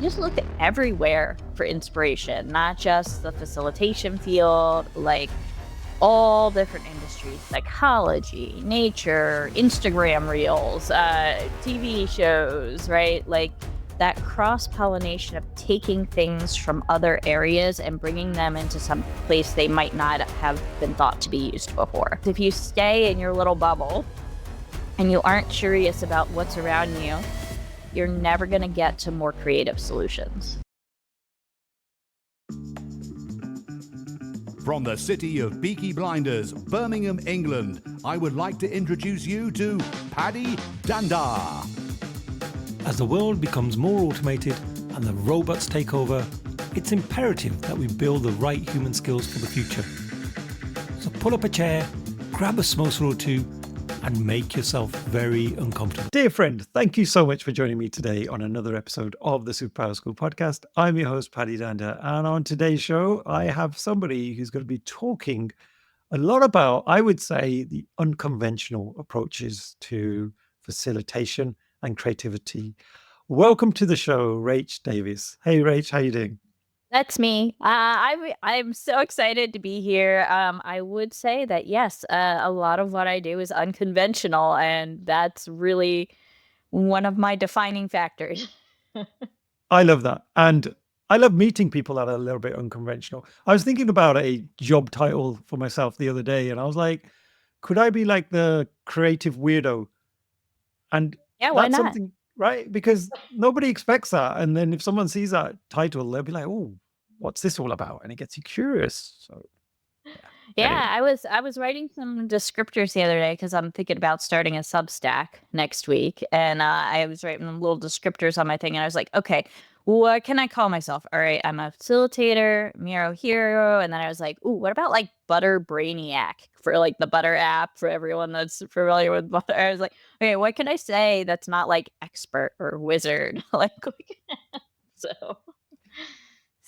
Just looked everywhere for inspiration, not just the facilitation field, like all different industries, psychology, nature, Instagram reels, TV shows, right? Like that cross-pollination of taking things from other areas and bringing them into some place they might not have been thought to be used before. If you stay in your little bubble and you aren't curious about what's around you, you're never going to get to more creative solutions. From the city of Peaky Blinders, Birmingham, England, I would like to introduce you to Paddy Danda. As the world becomes more automated and the robots take over, it's imperative that we build the right human skills for the future. So pull up a chair, grab a samosa or two, and make yourself very uncomfortable. Dear friend, thank you so much for joining me today on another episode of the Superpower School podcast. I'm your host, Paddy Danda, and on today's show, I have somebody who's going to be talking a lot about, I would say, the unconventional approaches to facilitation and creativity. Welcome to the show, Rach Davis. Hey, Rach, how you doing? That's me. I'm so excited to be here. I would say that yes, a lot of what I do is unconventional, and that's really one of my defining factors. I love that. And I love meeting people that are a little bit unconventional. I was thinking about a job title for myself the other day, and I was like, could I be like the creative weirdo? And Yeah, why that's not? something, right? Because nobody expects that. And then if someone sees that title, they'll be like, oh, what's this all about? And it gets you curious. So, Yeah, anyway. I was writing some descriptors the other day because I'm thinking about starting a Substack next week, and I was writing little descriptors on my thing, and I was like, okay, what can I call myself? All right, I'm a facilitator, Miro hero, and then I was like, ooh, what about like Butter Brainiac for like the Butter app for everyone that's familiar with Butter? I was like, okay, what can I say that's not like expert or wizard? like, so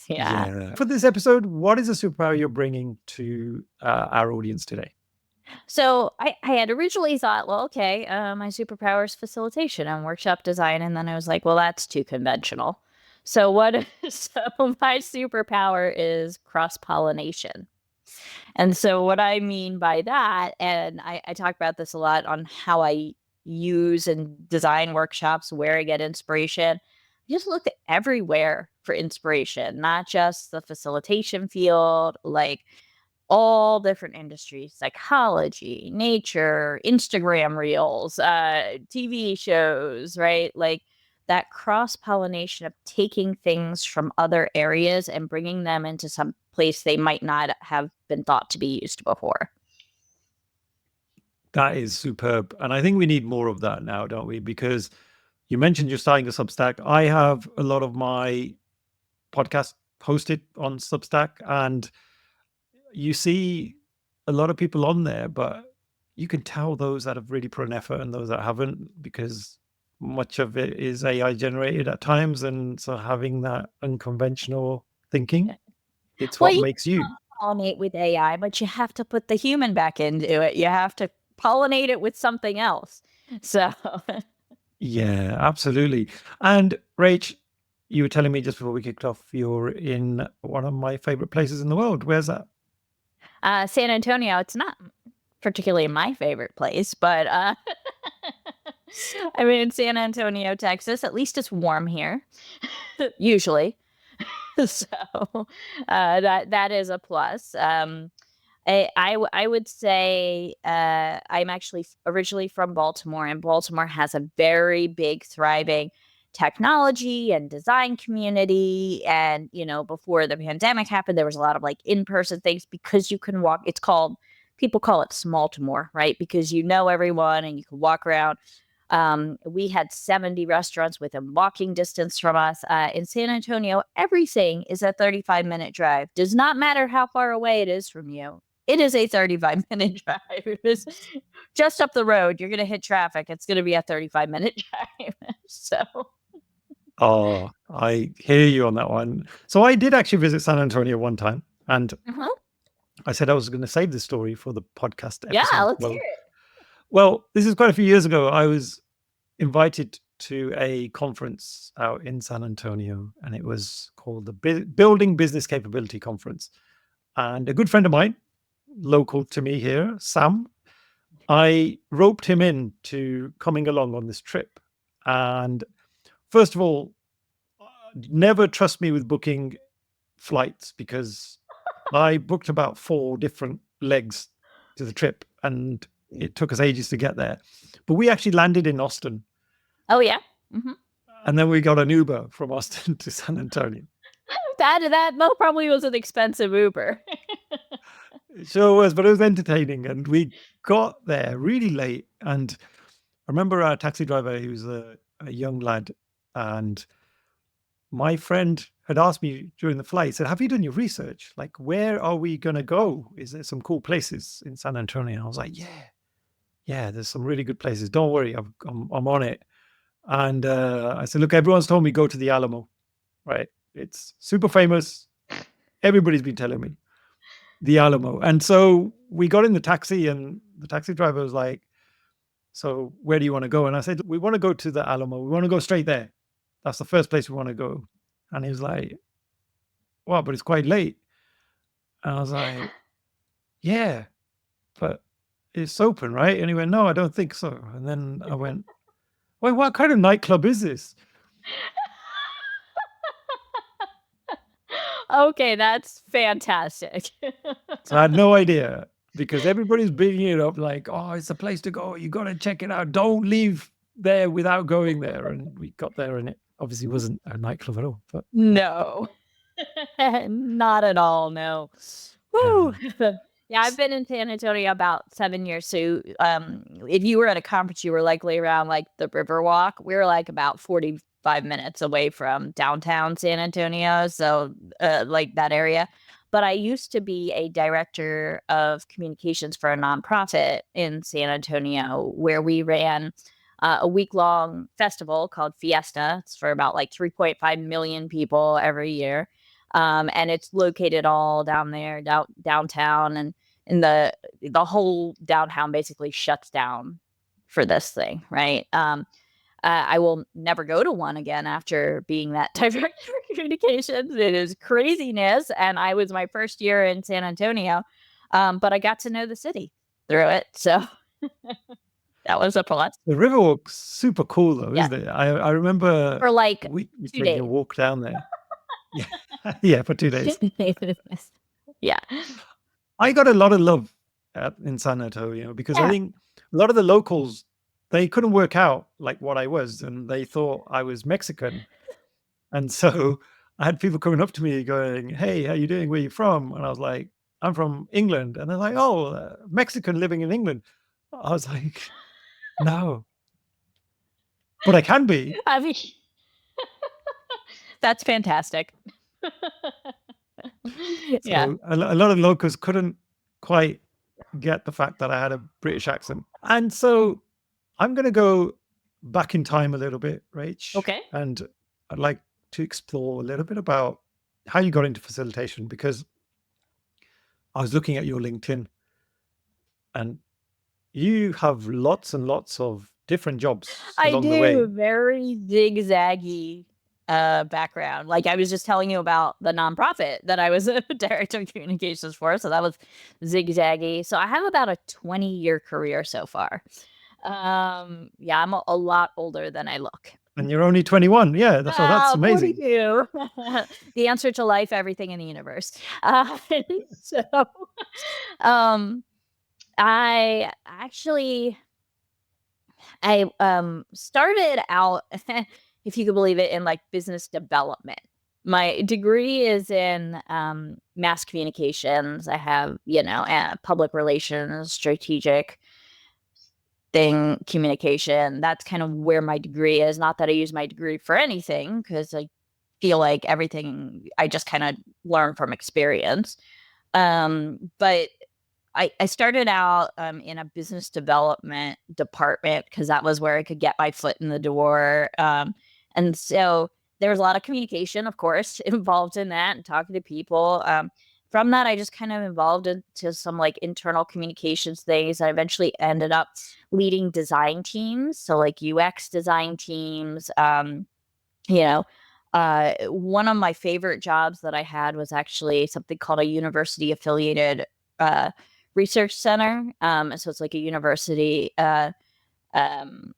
yeah. Yeah. For this episode, what is a superpower you're bringing to our audience today? So I had originally thought, well, okay, my superpower is facilitation and workshop design, and then I was like, well, that's too conventional. So what? So my superpower is cross-pollination, and so what I mean by that, and I talk about this a lot on how I use and design workshops, where I get inspiration. I just looked everywhere for inspiration, not just the facilitation field, like all different industries, psychology, nature, Instagram reels, TV shows, right? Like that cross-pollination of taking things from other areas and bringing them into some place they might not have been thought to be used before. That is superb. And I think we need more of that now, don't we? Because you mentioned you're starting a Substack. I have a lot of my podcasts hosted on Substack, and you see a lot of people on there, but you can tell those that have really put an effort and those that haven't, because much of it is AI generated at times. And so having that unconventional thinking, it's Well, what you makes you. can pollinate with AI, but you have to put the human back into it. You have to pollinate it with something else. So Yeah, absolutely. And Rach, you were telling me just before we kicked off, you're in one of my favorite places in the world. Where's that? San Antonio, it's not particularly my favorite place, but I'm in San Antonio, Texas. At least it's warm here, usually. So that is a plus. I would say I'm actually originally from Baltimore, and Baltimore has a very big, thriving technology and design community. And, you know, before the pandemic happened, there was a lot of like in-person things because you can walk. It's called, people call it Smaltimore, right? Because you know everyone and you can walk around. We had 70 restaurants within walking distance from us. In San Antonio, everything is a 35-minute drive. Does not matter how far away it is from you. It is a 35-minute drive. It is just up the road. You're going to hit traffic. It's going to be a 35-minute drive. So, Oh, I hear you on that one. So I did actually visit San Antonio one time, and mhm. I said I was going to save this story for the podcast Yeah, episode. let's hear it. Well, this is quite a few years ago. I was invited to a conference out in San Antonio, and it was called the Building Business Capability Conference. And a good friend of mine, local to me here, Sam, I roped him into coming along on this trip. And first of all, never trust me with booking flights, because I booked about 4 different legs to the trip, and it took us ages to get there. But we actually landed in Austin. Oh, yeah. Mm-hmm. And then we got an Uber from Austin to San Antonio. That probably was an expensive Uber. It sure was, but it was entertaining. And we got there really late. And I remember our taxi driver, he was a young lad. And my friend had asked me during the flight, said, have you done your research? Like, where are we going to go? Is there some cool places in San Antonio? And I was like, yeah, there's some really good places. Don't worry, I'm on it. And I said, look, everyone's told me go to the Alamo, right? It's super famous. Everybody's been telling me the Alamo. And so we got in the taxi, and the taxi driver was like, so where do you want to go? And I said, we want to go to the Alamo. We want to go straight there. That's the first place we want to go. And he was like, well, but it's quite late. And I was like, yeah, but it's open, right? And he went, no, I don't think so. And then I went, wait, what kind of nightclub is this? Okay, that's fantastic. So I had no idea, because everybody's bigging it up like, oh, it's a place to go. You got to check it out. Don't leave there without going there. And we got there, and it obviously wasn't a nightclub at all. But No, not at all. No. Woo. Yeah, I've been in San Antonio about 7 years. So if you were at a conference, you were likely around like the Riverwalk. We were like about 45 minutes away from downtown San Antonio. So like that area. But I used to be a director of communications for a nonprofit in San Antonio, where we ran a week-long festival called Fiesta. It's for about like 3.5 million people every year. And it's located all down there, downtown, and in the whole downtown basically shuts down for this thing, right? I will never go to one again after being that director of communications. It is craziness, and I was my first year in San Antonio, but I got to know the city through it, so that was a plus. the Riverwalk's super cool, though, Yeah. isn't it? I remember For like we 2 taking days. a walk down there. Yeah, yeah, for 2 days. Yeah. I got a lot of love in San Antonio, because I Yeah. think a lot of the locals, they couldn't work out like what I was, and they thought I was Mexican. And so I had people coming up to me going, hey, how you doing? Where you from? And I was like, I'm from England. And they're like, oh, Mexican living in England. I was like, no, but I can be. I mean, that's fantastic. Yeah. So a lot of locals couldn't quite get the fact that I had a British accent. And so I'm going to go back in time a little bit, Rach. Okay. And I'd like to explore a little bit about how you got into facilitation, because I was looking at your LinkedIn, and you have lots and lots of different jobs along the way. Very zigzaggy background. Like I was just telling you about the nonprofit that I was a director of communications for. So that was zigzaggy. So I have about a 20-year career so far. Yeah, I'm a lot older than I look. And you're only 21. Yeah, that's amazing. 42. The answer to life, everything in the universe. So I actually started out, if you could believe it, in like business development. My degree is in mass communications. I have, public relations, strategic communication. That's kind of where my degree is. Not that I use my degree for anything, because I feel like everything I just kind of learn from experience. But I started out in a business development department, because that was where I could get my foot in the door. And so there was a lot of communication, of course, involved in that, and talking to people. from that, I just kind of evolved into some like internal communications things. I eventually ended up leading design teams, so like UX design teams. You know, one of my favorite jobs that I had was actually something called a university affiliated uh, research center. So it's like a university. Um,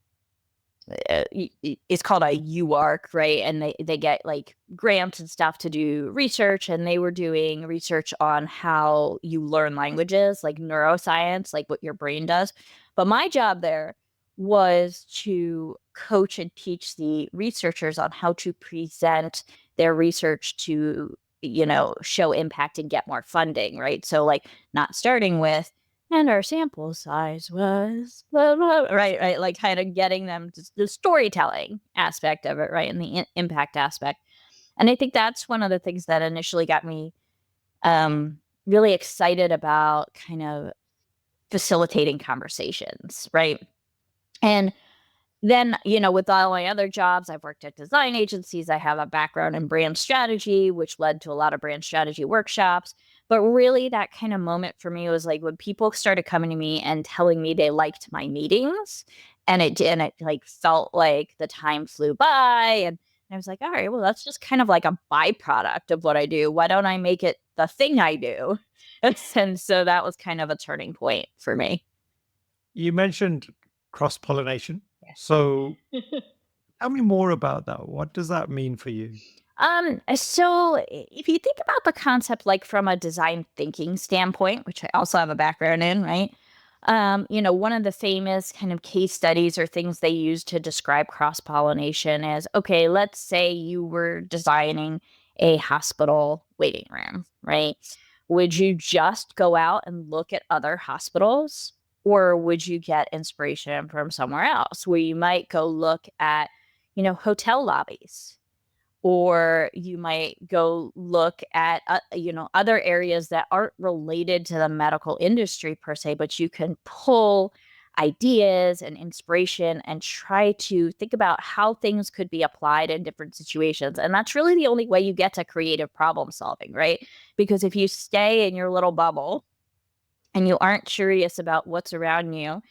it's called a UARC, right? And they get like grants and stuff to do research, and they were doing research on how you learn languages, like neuroscience, like what your brain does. But my job there was to coach and teach the researchers on how to present their research to, show impact and get more funding, right? So like not starting with and our sample size was blah, blah, right, like kind of getting them to the storytelling aspect of it, right, and the impact aspect. And I think that's one of the things that initially got me really excited about kind of facilitating conversations, right? And then, with all my other jobs, I've worked at design agencies. I have a background in brand strategy, which led to a lot of brand strategy workshops. But really, that kind of moment for me was like when people started coming to me and telling me they liked my meetings, and it like felt like the time flew by, and I was like, all right, well, that's just kind of like a byproduct of what I do. Why don't I make it the thing I do? And so that was kind of a turning point for me. You mentioned cross-pollination. Yeah. So tell me more about that. What does that mean for you? So if you think about the concept like from a design thinking standpoint, which I also have a background in, right? One of the famous kind of case studies or things they use to describe cross-pollination is, okay, let's say you were designing a hospital waiting room, right? Would you just go out and look at other hospitals, or would you get inspiration from somewhere else where you might go look at, hotel lobbies? Or you might go look at other areas that aren't related to the medical industry per se, but you can pull ideas and inspiration and try to think about how things could be applied in different situations. And that's really the only way you get to creative problem solving, right? Because if you stay in your little bubble and you aren't curious about what's around you,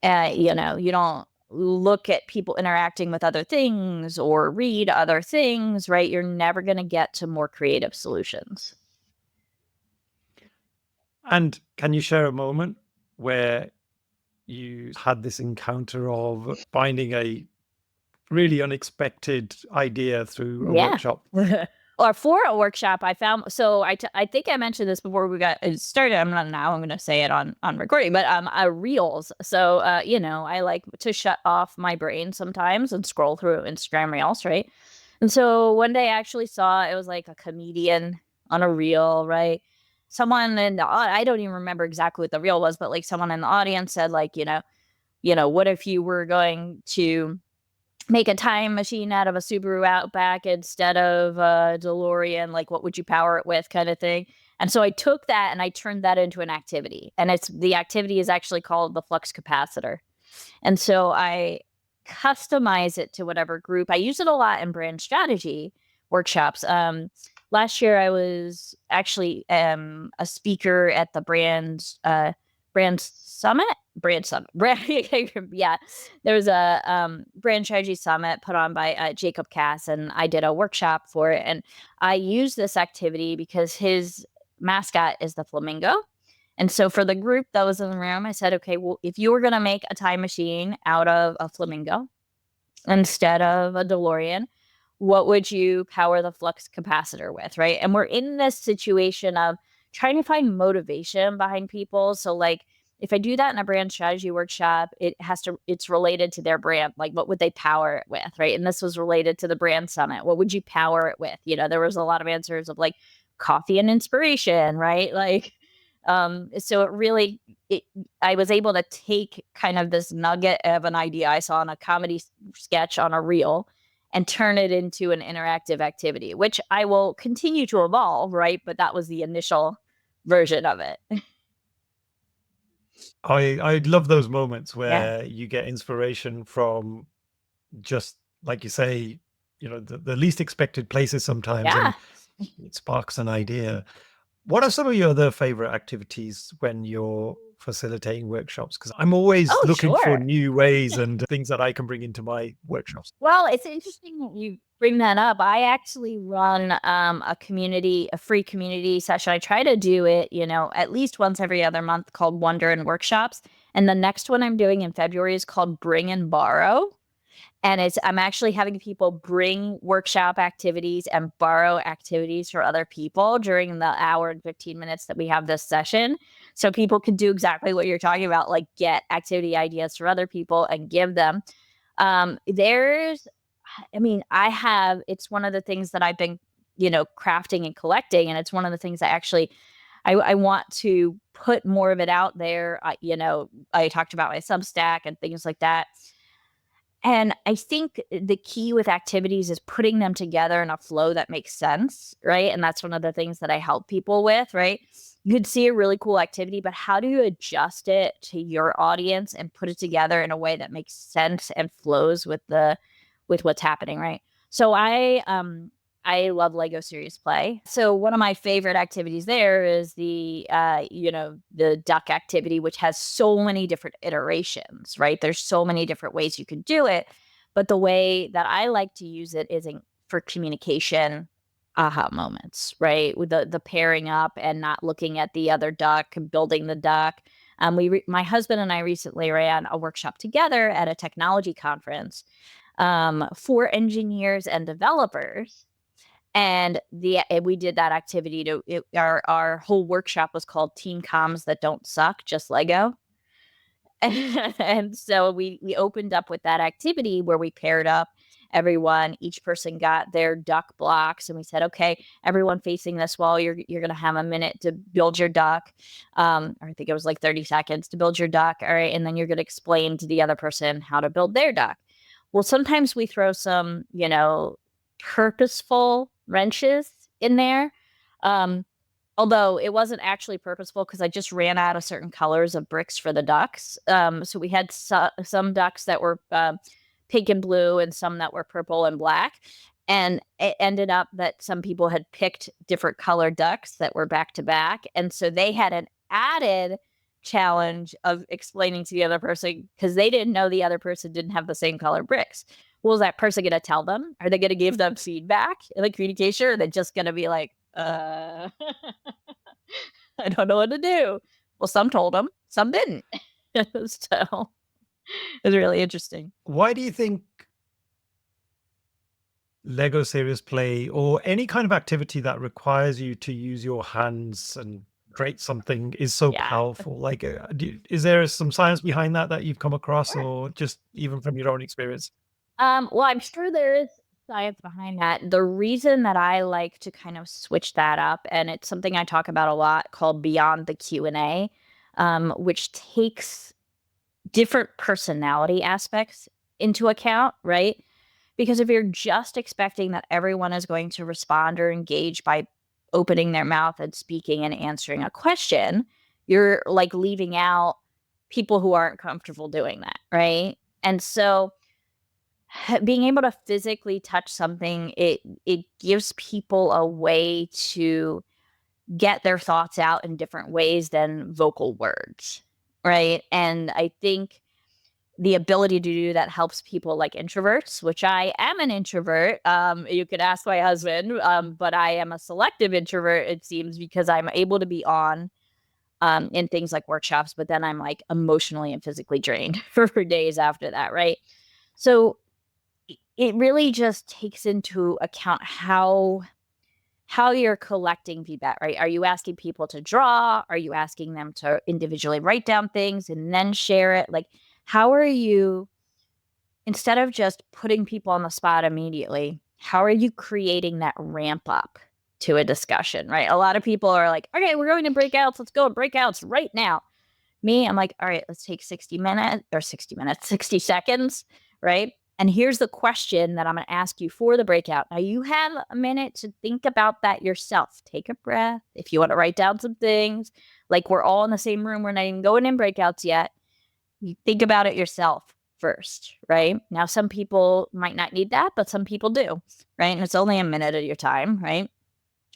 you don't look at people interacting with other things or read other things, right? You're never going to get to more creative solutions. And can you share a moment where you had this encounter of finding a really unexpected idea through a Yeah. workshop? Or for a workshop, I found, so I think I mentioned this before we got started. I'm not now. I'm going to say it on recording, but reels. So I like to shut off my brain sometimes and scroll through Instagram reels, right? And so one day I actually saw it was like a comedian on a reel, right? Someone in the I don't even remember exactly what the reel was, but like someone in the audience said, like, what if you were going to make a time machine out of a Subaru Outback instead of a DeLorean? Like, what would you power it with, kind of thing? And so I took that and I turned that into an activity. And the activity is actually called the flux capacitor. And so I customize it to whatever group. I use it a lot in brand strategy workshops. Last year I was actually a speaker at the brand summit. Yeah, there was a brand strategy summit put on by Jacob Cass, and I did a workshop for it. And I used this activity because his mascot is the flamingo. And so for the group that was in the room, I said, okay, well, if you were going to make a time machine out of a flamingo instead of a DeLorean, what would you power the flux capacitor with, right? And we're in this situation of trying to find motivation behind people. So like if I do that in a brand strategy workshop, it's related to their brand. Like what would they power it with, right? And this was related to the brand summit. What would you power it with? There was a lot of answers of like coffee and inspiration, right? Like so I was able to take kind of this nugget of an idea I saw in a comedy sketch on a reel and turn it into an interactive activity, which I will continue to evolve, right? But that was the initial version of it. I love those moments Yeah. where you get inspiration from just, like you say, the least expected places sometimes, Yeah. and it sparks an idea. What are some of your other favorite activities when you're facilitating workshops? Because I'm always Oh, looking for sure. new ways and things that I can bring into my workshops. Well, it's interesting that you bring that up. I actually run a free community session. I try to do it, at least once every other month, called Wonder and Workshops. And the next one I'm doing in February is called Bring and Borrow. And I'm actually having people bring workshop activities and borrow activities for other people during the hour and 15 minutes that we have this session. So people can do exactly what you're talking about, like get activity ideas for other people and give them. There's I mean, it's one of the things that I've been, crafting and collecting. And it's one of the things I want to put more of it out there. I talked about my Substack and things like that. And I think the key with activities is putting them together in a flow that makes sense, right? And that's one of the things that I help people with, right? You could see a really cool activity, but how do you adjust it to your audience and put it together in a way that makes sense and flows with what's happening, right? So I love Lego Serious Play. So one of my favorite activities there is the duck activity, which has so many different iterations, right? There's so many different ways you can do it. But the way that I like to use it is for communication aha moments, right? With the pairing up and not looking at the other duck and building the duck. My husband and I recently ran a workshop together at a technology conference for engineers and developers. And we did that activity our whole workshop was called Team Comms That Don't Suck, Just Lego. And so we opened up with that activity where we paired up everyone. Each person got their duck blocks, and we said, okay, everyone facing this wall, you're going to have a minute to build your duck. Or I think it was like 30 seconds to build your duck. All right. And then you're going to explain to the other person how to build their duck. Well, sometimes we throw some, purposeful wrenches in there. Um, Although it wasn't actually purposeful because I just ran out of certain colors of bricks for the ducks. So we had some ducks that were pink and blue and some that were purple and black. And it ended up that some people had picked different colored ducks that were back to back. And so they had an added challenge of explaining to the other person because they didn't know the other person didn't have the same color bricks. Well, is that person going to tell them? Are they going to give them feedback in the communication? Or are they just going to be like, I don't know what to do. Well, some told them, some didn't. So it was really interesting. Why do you think Lego Serious Play or any kind of activity that requires you to use your hands and create something is so Yeah. powerful? Like, is there some science behind that you've come across, Sure. or just even from your own experience? Well, I'm sure there is science behind that. The reason that I like to kind of switch that up, and it's something I talk about a lot called Beyond the Q&A, which takes different personality aspects into account, right? Because if you're just expecting that everyone is going to respond or engage by opening their mouth and speaking and answering a question, you're like leaving out people who aren't comfortable doing that, right? And so being able to physically touch something, it gives people a way to get their thoughts out in different ways than vocal words, right? And I think the ability to do that helps people like introverts, which I am an introvert. You could ask my husband, but I am a selective introvert, it seems, because I'm able to be on in things like workshops, but then I'm like emotionally and physically drained for days after that, right? So it really just takes into account how you're collecting feedback, right? Are you asking people to draw? Are you asking them to individually write down things and then share it? Like, how are you, instead of just putting people on the spot immediately, how are you creating that ramp up to a discussion, right? A lot of people are like, okay, we're going to breakouts. Let's go to breakouts right now. Me, I'm like, all right, let's take 60 seconds, right? And here's the question that I'm going to ask you for the breakout. Now, you have a minute to think about that yourself. Take a breath. If you want to write down some things, like we're all in the same room, we're not even going in breakouts yet. You think about it yourself first, right? Now, some people might not need that, but some people do, right? And it's only a minute of your time, right?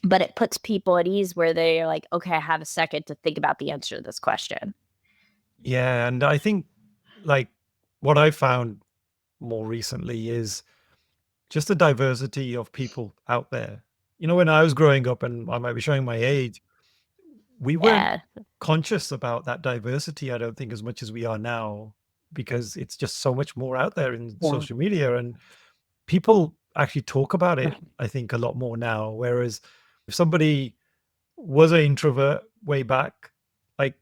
but it puts people at ease where they're like, okay, I have a second to think about the answer to this question. Yeah, and I think like what I found more recently is just the diversity of people out there. When I was growing up, and I might be showing my age, we weren't Yeah. conscious about that diversity, I don't think, as much as we are now, because it's just so much more out there in Yeah. social media, and people actually talk about it, I think, a lot more now. Whereas if somebody was an introvert way back, like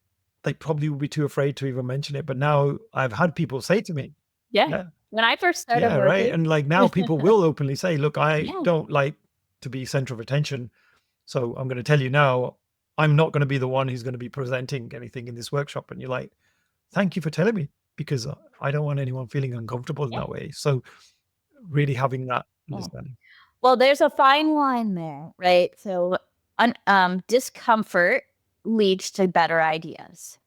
they probably would be too afraid to even mention it. But now I've had people say to me, Yeah. yeah, When I first started yeah, right. working, And like now people will openly say, look, I yeah. don't like to be center of attention. So I'm going to tell you now, I'm not going to be the one who's going to be presenting anything in this workshop. And you're like, thank you for telling me, because I don't want anyone feeling uncomfortable in Yeah. that way. So really having that Yeah. understanding. Well, there's a fine line there, right? So, discomfort leads to better ideas.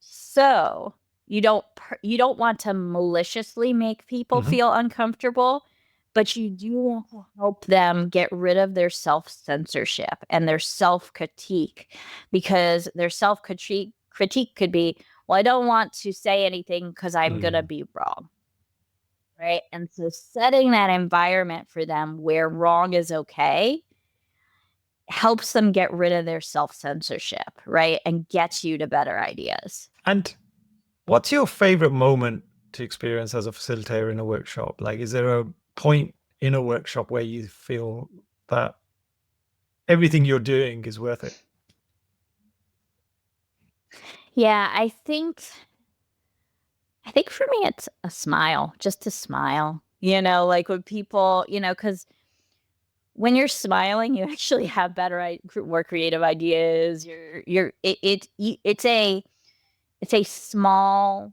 So you don't want to maliciously make people Hmm. feel uncomfortable, but you do want to help them get rid of their self censorship and their self critique, because their self critique could be, well, I don't want to say anything because I'm gonna Mm. be wrong, right? And so setting that environment for them where wrong is okay helps them get rid of their self censorship, right? And gets you to better ideas. And what's your favorite moment to experience as a facilitator in a workshop? Like, is there a point in a workshop where you feel that everything you're doing is worth it? Yeah, I think for me it's a smile, just to smile. Like when people, because when you're smiling, you actually have better, more creative ideas. It's a small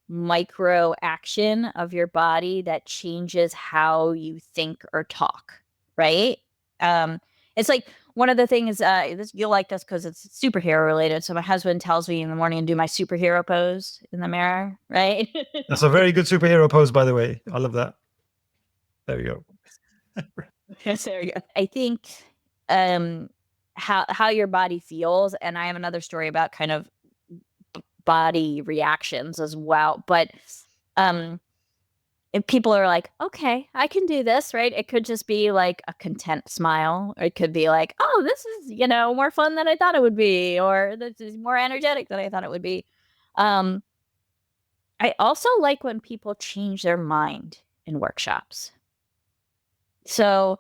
micro action of your body that changes how you think or talk, right? Um, it's like one of the things, you'll like this because it's superhero related. So my husband tells me in the morning to do my superhero pose in the mirror, right? That's a very good superhero pose, by the way. I love that. There you go. Yes, there you go. I think um, how your body feels, and I have another story about kind of body reactions as well, but um if people are like, okay, I can do this, right? It could just be like a content smile. Or it could be like, oh, this is, more fun than I thought it would be, or this is more energetic than I thought it would be. Um, I also like when people change their mind in workshops. So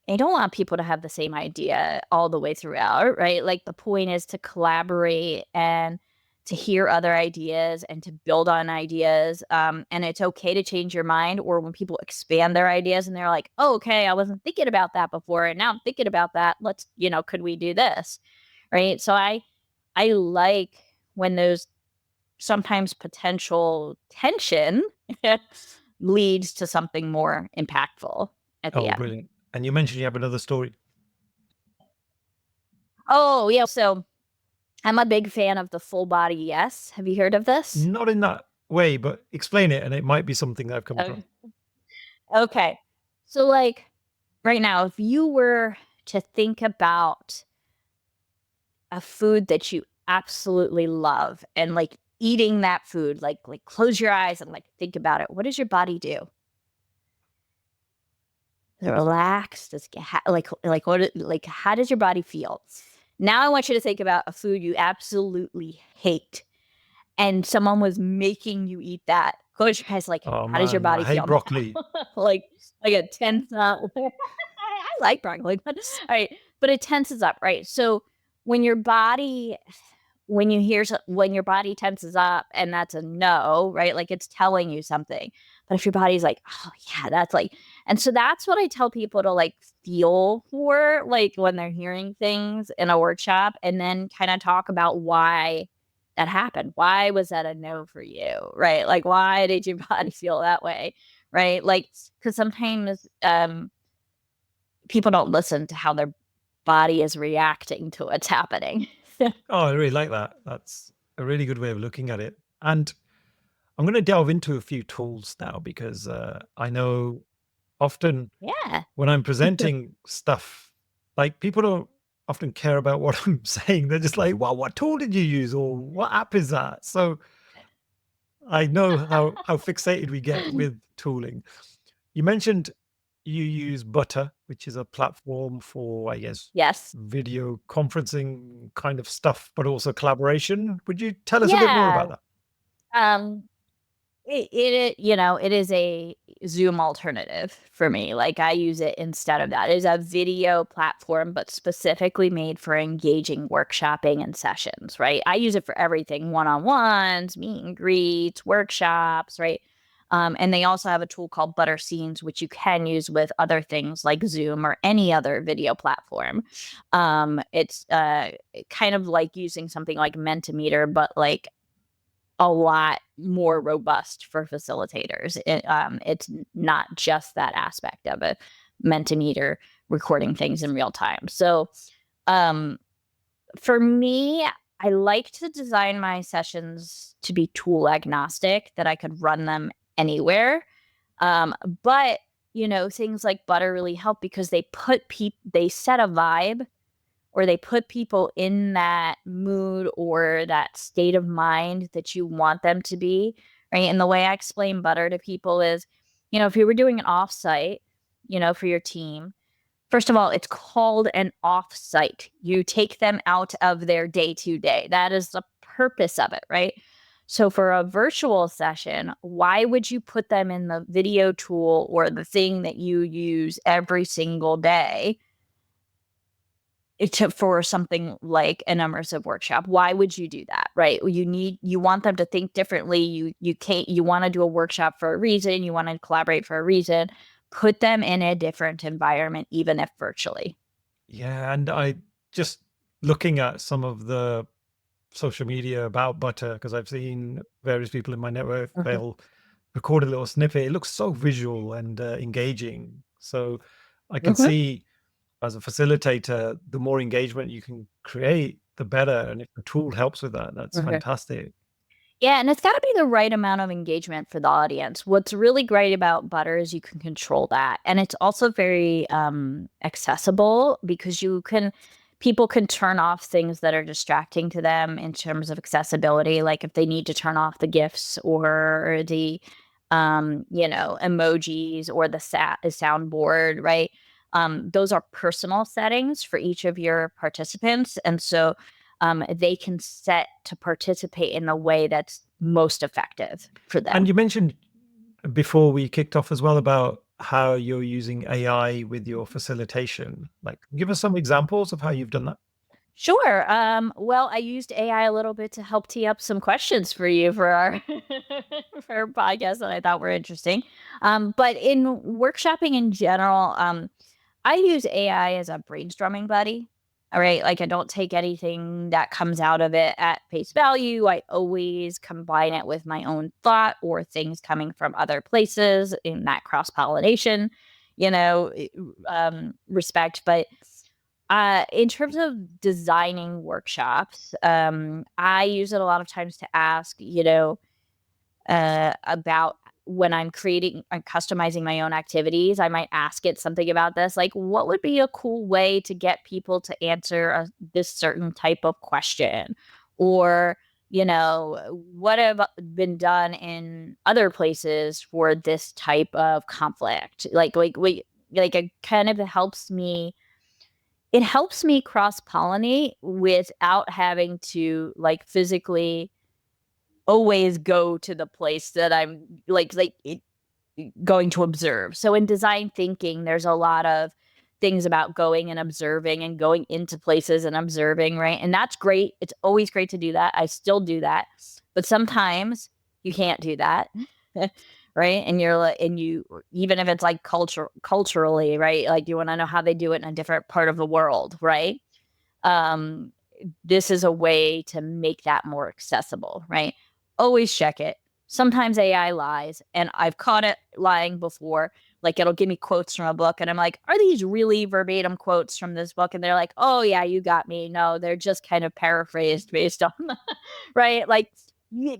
I don't want people to have the same idea all the way throughout, right? Like the point is to collaborate and to hear other ideas and to build on ideas. And it's okay to change your mind, or when people expand their ideas and they're like, oh, okay, I wasn't thinking about that before. And now I'm thinking about that. Let's, could we do this? Right. So I like when those sometimes potential tension leads to something more impactful at the Oh, end. brilliant. And you mentioned you have another story. Oh, yeah. So I'm a big fan of the full body yes. Have you heard of this? Not in that way, but explain it, and it might be something that I've come across. Okay. Okay. So, like, right now, if you were to think about a food that you absolutely love and like eating that food, like close your eyes and like think about it. What does your body do? Is it relaxed? Does it get like how does your body feel? Now I want you to think about a food you absolutely hate and someone was making you eat that. Close your eyes, like, Oh how does your man, I body hate feel broccoli. now? like it tense up. I like broccoli, but all right, but it tenses up, right? So when your body, when your body tenses up, and that's a no, right? Like it's telling you something. But if your body's like, oh yeah, that's like, and so that's what I tell people to like feel for, like when they're hearing things in a workshop, and then kind of talk about why that happened. Why was that a no for you? Right? Like why did your body feel that way? Right? Like because sometimes people don't listen to how their body is reacting to what's happening. Oh, I really like that. That's a really good way of looking at it. And I'm going to delve into a few tools now, because I know often Yeah. when I'm presenting stuff, Like, people don't often care about what I'm saying. They're just like, "Well, what tool did you use?" or "What app is that?" So I know how fixated we get with tooling. You mentioned you use Butter, which is a platform for, I guess, Yes. video conferencing kind of stuff, but also collaboration. Would you tell us a bit more about Yeah. that? Um, it is a Zoom alternative for me. Like I use it instead of that. It is a video platform, but specifically made for engaging workshopping and sessions, right? I use it for everything, one-on-ones, meet and greets, workshops, right? And they also have a tool called Butter Scenes, which you can use with other things like Zoom or any other video platform. It's kind of like using something like Mentimeter, but like a lot more robust for facilitators. It's not just that aspect of it, Mentimeter recording things in real time. So um, for me, I like to design my sessions to be tool agnostic, that I could run them anywhere. But things like Butter really help because they set a vibe, or they put people in that mood or that state of mind that you want them to be, right? And the way I explain Butter to people is, if you were doing an offsite, for your team, first of all, it's called an offsite. You take them out of their day to day. That is the purpose of it, right? So for a virtual session, why would you put them in the video tool or the thing that you use every single day for something like an immersive workshop? Why would you do that, right? You want them to think differently. You want to do a workshop for a reason. You want to collaborate for a reason. Put them in a different environment, even if virtually. Yeah, and I just looking at some of the social media about Butter, because I've seen various people in my network, Mhm. they'll record a little snippet. It looks so visual and engaging. So I can Mhm. see, as a facilitator, the more engagement you can create, the better. And if the tool helps with that, that's Mhm. fantastic. Yeah, and it's got to be the right amount of engagement for the audience. What's really great about Butter is you can control that. And it's also very accessible because people can turn off things that are distracting to them in terms of accessibility. Like if they need to turn off the GIFs or the, emojis or the soundboard, right? Those are personal settings for each of your participants. And so they can set to participate in the way that's most effective for And them. you mentioned before we kicked off as well about how you're using AI with your facilitation. Like, give us some examples of how you've done that. Sure. Well, I used AI a little bit to help tee up some questions for you for our for our podcast that I thought were interesting. But in workshopping in general, I use AI as a brainstorming buddy. All right. Like I don't take anything that comes out of it at face value. I always combine it with my own thought or things coming from other places in that cross-pollination, you know, respect. But in terms of designing workshops, I use it a lot of times to ask, about when I'm creating and customizing my own activities. I might ask it something about this, like, what would be a cool way to get people to answer this certain type of question? Or, what have been done in other places for this type of conflict? Like it kind of helps me cross pollinate without having to like physically always go to the place that I'm going to observe. So in design thinking, there's a lot of things about going and observing and going into places and observing, right? And that's great. It's always great to do that. I still do that. But sometimes you can't do that. Right? And you're like, and you, even if it's like culturally, right? Like you want to know how they do it in a different part of the world, right? um, this is a way to make that more accessible, right? Always check it. Sometimes AI lies, and I've caught it lying before. Like it'll give me quotes from a book, and I'm like, are these really verbatim quotes from this book? And they're like, oh, yeah, you got me. No, they're just kind of paraphrased based on, right? Like,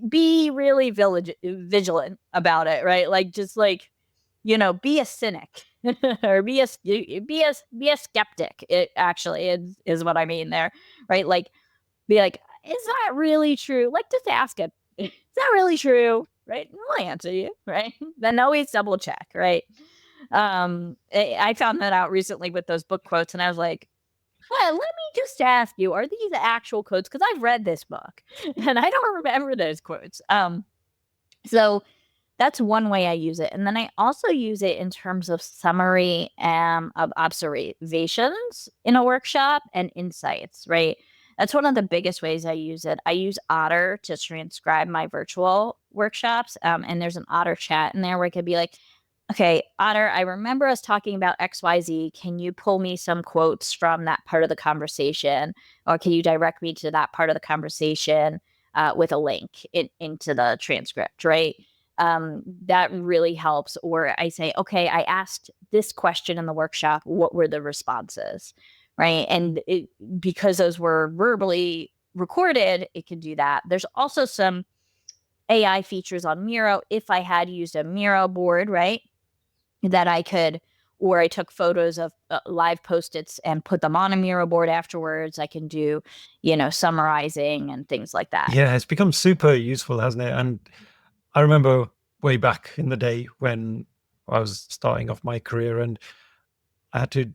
be really vigilant about it, right? Like, just like, be a cynic or be a skeptic. It actually is what I mean there, right? Like, be like, is that really true? Like, just ask it, is that really true? Right? We'll answer you, right? Then always double check, right? I found that out recently with those book quotes, and I was like, well, let me just ask you, are these actual quotes? Because I've read this book and I don't remember those quotes. So that's one way I use it. And then I also use it in terms of summary of observations in a workshop and insights, right? That's one of the biggest ways I use it. I use Otter to transcribe my virtual workshops. And there's an Otter chat in there where I could be like, okay, Otter, I remember us talking about XYZ. Can you pull me some quotes from that part of the conversation? Or can you direct me to that part of the conversation with a link into the transcript, right? That really helps. Or I say, okay, I asked this question in the workshop. What were the responses? Right. And because those were verbally recorded, it can do that. There's also some AI features on Miro. If I had used a Miro board, right, that I could, or I took photos of live post-its and put them on a Miro board afterwards, I can do, summarizing and things like that. Yeah, it's become super useful, hasn't it? And I remember way back in the day when I was starting off my career and I had to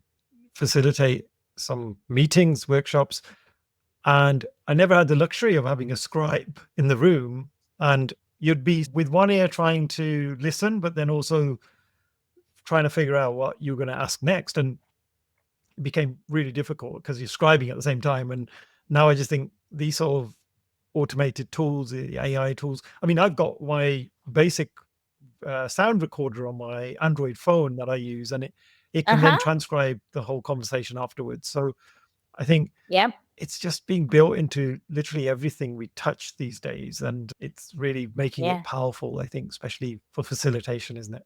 facilitate some meetings, workshops, and I never had the luxury of having a scribe in the room. And you'd be with one ear trying to listen, but then also trying to figure out what you're going to ask next. And it became really difficult because you're scribing at the same time. And now I just think these sort of automated tools, the AI tools. I mean, I've got my basic sound recorder on my Android phone that I use, and it can then Uh-huh. transcribe the whole conversation afterwards. So I think Yep. it's just being built into literally everything we touch these days, and it's really making it Yeah. powerful, I think, especially for facilitation, isn't it?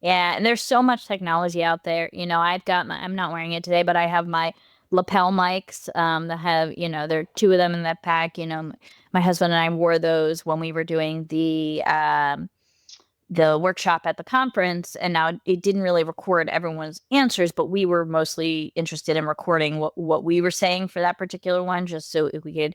Yeah. And there's so much technology out there. I'm not wearing it today, but I have my lapel mics that have, there are two of them in that pack. My husband and I wore those when we were doing the workshop at the conference, and now it didn't really record everyone's answers, but we were mostly interested in recording what we were saying for that particular one, just so we could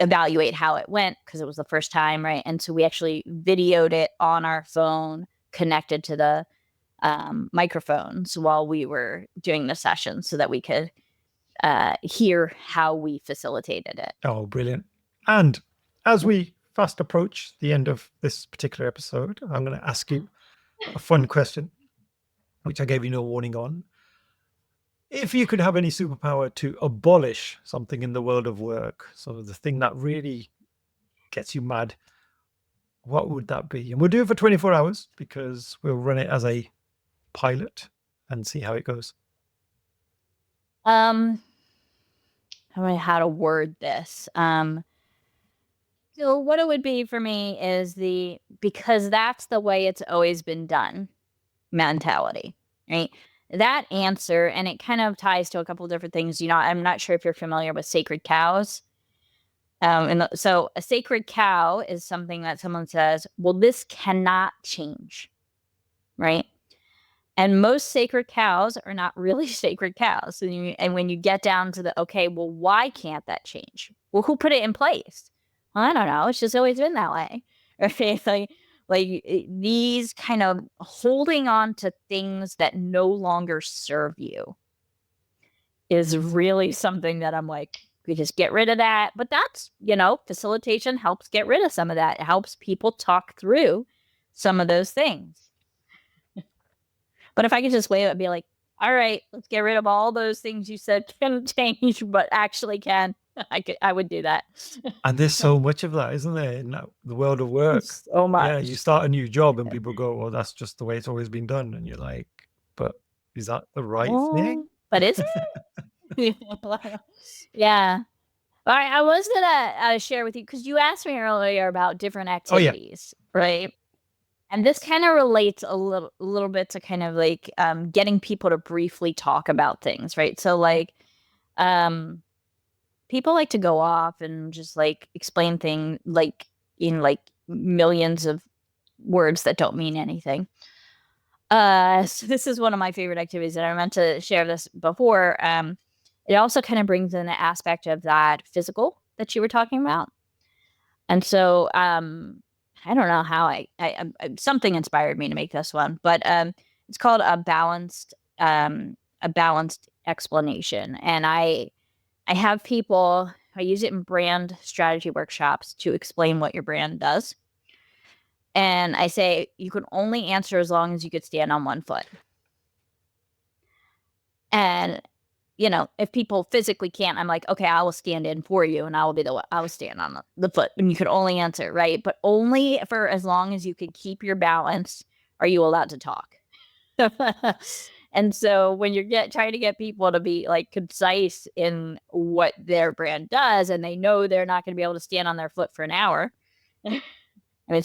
evaluate how it went, because it was the first time, right? And so we actually videoed it on our phone connected to the microphones while we were doing the session so that we could hear how we facilitated it. Oh, brilliant. And as we fast approach the end of this particular episode, I'm going to ask you a fun question, which I gave you no warning on. If you could have any superpower to abolish something in the world of work, so the thing that really gets you mad, what would that be? And we'll do it for 24 hours because we'll run it as a pilot and see how it goes. I don't know how to word this. So what it would be for me is because that's the way it's always been done mentality, right? That answer, and it kind of ties to a couple of different things. I'm not sure if you're familiar with sacred cows. So a sacred cow is something that someone says, well, this cannot change, right? And most sacred cows are not really sacred cows. And when you get down to okay, well, why can't that change? Well, who put it in place? Well, I don't know. It's just always been that way. Right? These kind of holding on to things that no longer serve you is really something that I'm like, we just get rid of that. But that's, facilitation helps get rid of some of that. It helps people talk through some of those things. But if I could just wave it and be like, all right, let's get rid of all those things you said can change, but actually can. I would do that. And there's so much of that, isn't there, in the world of work? So much. Yeah, you start a new job and people go, well, that's just the way it's always been done. And you're like, but is that the right thing? But is it? Yeah. All right. I was going to share with you, because you asked me earlier about different activities, right? And this kind of relates a little bit to kind of like getting people to briefly talk about things, right? So like people like to go off and just like explain things like in like millions of words that don't mean anything. So this is one of my favorite activities, and I meant to share this before. It also kind of brings in the aspect of that physical that you were talking about. And so, I don't know how something inspired me to make this one, but it's called a balanced explanation. And I have people, I use it in brand strategy workshops to explain what your brand does. And I say, you can only answer as long as you could stand on one foot. And, if people physically can't, I'm like, okay, I will stand in for you and I will be I will stand on the foot, and you could only answer, right? But only for as long as you could keep your balance are you allowed to talk. And so when you're trying to get people to be like concise in what their brand does, and they know they're not going to be able to stand on their foot for an hour. I mean,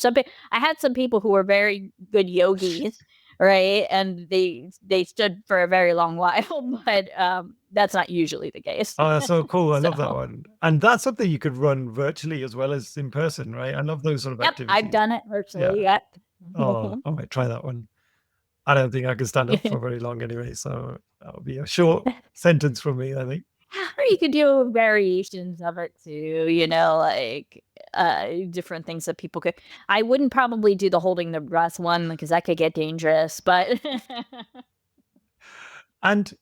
I had some people who were very good yogis, right? And they stood for a very long while, but that's not usually the case. Oh, that's so cool. I love that So, one. And that's something you could run virtually as well as in person, right? I love those sort of yep, activities. I've done it virtually. Yep. Oh, I might try that one. I don't think I can stand up for very long anyway, so that would be a short sentence from me, I think. Or you could do variations of it too, like different things that people could. I wouldn't probably do the holding the breath one because that could get dangerous, but And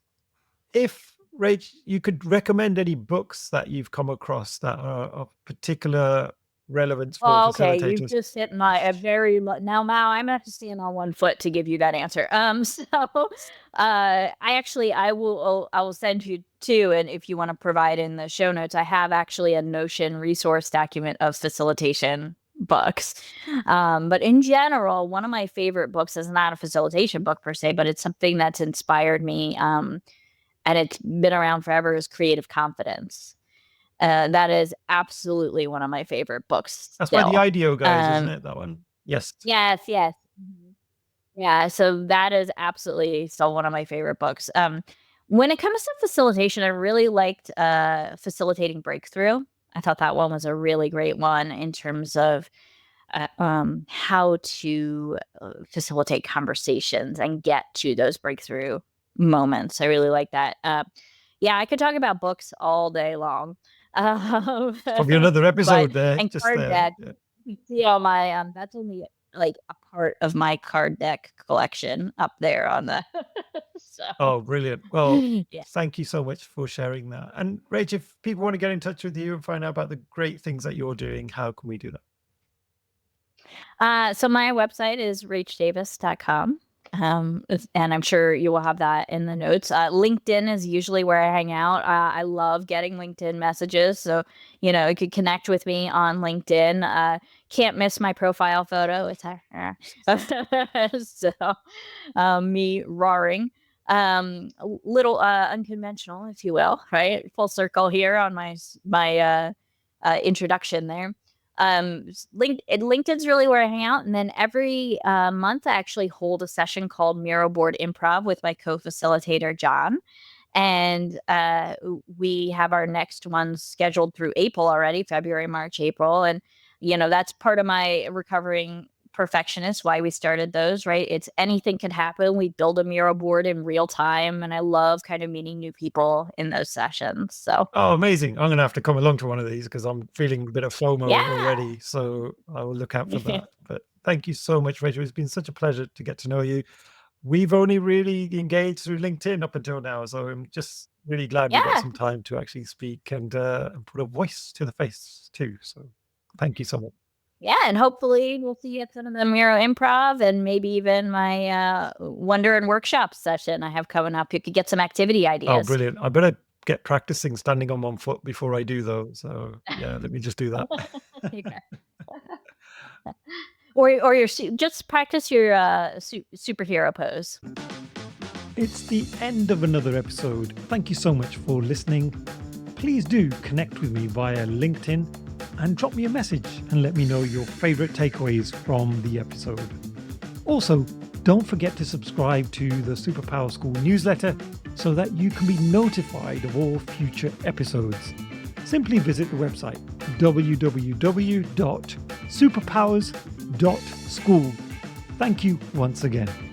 if, Rach, you could recommend any books that you've come across that are of particular relevance for oh, okay, you've facilitators. just hit my now, Mao, I'm gonna have to stand on one foot to give you that answer. So I will send you two, and if you want to provide in the show notes, I have actually a Notion resource document of facilitation books. But in general, one of my favorite books is not a facilitation book per se, but it's something that's inspired me, and it's been around forever, is Creative Confidence. That is absolutely one of my favorite books. That's by the still. IDEO guys, isn't it? That one. Yes. Yes, yes. Mhm. Yeah, so that is absolutely still one of my favorite books. When it comes to facilitation, I really liked Facilitating Breakthrough. I thought that one was a really great one in terms of how to facilitate conversations and get to those breakthrough moments. I really like that. Yeah, I could talk about books all day long. Probably another episode there. And Just card there. deck. Yeah. You see all my that's only like a part of my card deck collection up there on the so Oh, brilliant. Well, yeah. thank you so much for sharing that. And Rach, if people want to get in touch with you and find out about the great things that you're doing, how can we do that? So my website is rachdavis.com. And I'm sure you will have that in the notes. LinkedIn is usually where I hang out. I love getting LinkedIn messages. So, you could connect with me on LinkedIn. Can't miss my profile photo. It's so me roaring. A little unconventional, if you will, right? Full circle here on my introduction there. LinkedIn's really where I hang out. And then every month, I actually hold a session called Miro Board Improv with my co-facilitator, John. And we have our next one scheduled through April already, February, March, April. And, that's part of my recovering perfectionist, why we started those, right? It's anything can happen. We build a Miro board in real time. And I love kind of meeting new people in those sessions. So, Oh, amazing. I'm going to have to come along to one of these because I'm feeling a bit of FOMO yeah. already. So I will look out for that. But thank you so much, Rachel. It's been such a pleasure to get to know you. We've only really engaged through LinkedIn up until now. So I'm just really glad we got Yeah. some time to actually speak and put a voice to the face too. So thank you so much. Yeah, and hopefully we'll see you at some of the Miro Improv and maybe even my Wonder and Workshop session I have coming up. You could get some activity Oh, ideas. brilliant. I better get practicing standing on one foot before I do though. So yeah, let me just do that. Okay. Or just practice your superhero pose. It's the end of another episode. Thank you so much for listening. Please do connect with me via LinkedIn and drop me a message and let me know your favorite takeaways from the episode. Also, don't forget to subscribe to the Superpower School newsletter so that you can be notified of all future episodes. Simply visit the website www.superpowers.com facilitation.school. Thank you once again.